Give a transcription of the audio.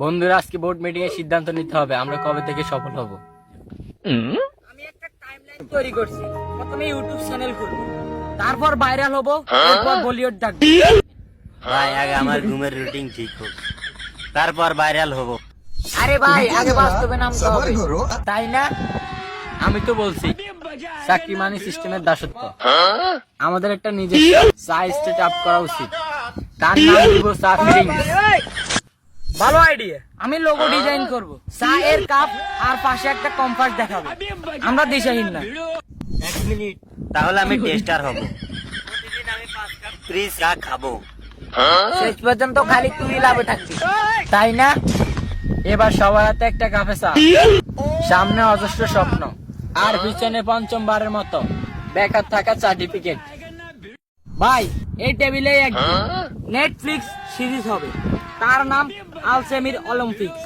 বন্ধুরা, আজকে board meeting এ সিদ্ধান্ত নিতে হবে আমরা কবে থেকে সফল হব। আমি একটা টাইমলাইন তৈরি করছি। প্রথমে ইউটিউব চ্যানেল খুলব, তারপর ভাইরাল হব, তারপর বলিউড ডাকবো। ভাই আগে আমার ঘুমের রুটিন ঠিক হোক, তারপর ভাইরাল হব। আরে ভাই, আগে বাস্তবে নামতে হবে, তাই না? আমি তো বলছি চাকরি মানে সিস্টেমের দাসত্ব। আমাদের একটা নিজস্ব চা স্টেট আপ করা উচিত। তার নাম দিব চা ফিলিংস। ভালো আইডিয়া। আমি লোগো ডিজাইন করব, চা এর কাপ আর পাশে একটা কম্পাস দেখাবো। আমরা দিশাহীন না। তাহলে আমি টেস্টার হব, প্লিজ চা খাবো। শেষ পর্যন্ত খালি তুই লাভে থাকবি, তাই না? এবার সবার হাতে একটা কাপে চা, সামনে অজস্র স্বপ্ন, আর পিছনে পঞ্চমবারের মতো বেকার থাকা সার্টিফিকেট। ভাই, এই টেবিলে এক নেটফ্লিক্স সিরিজ হবে, তার নাম আলসেমির অলিম্পিক্স।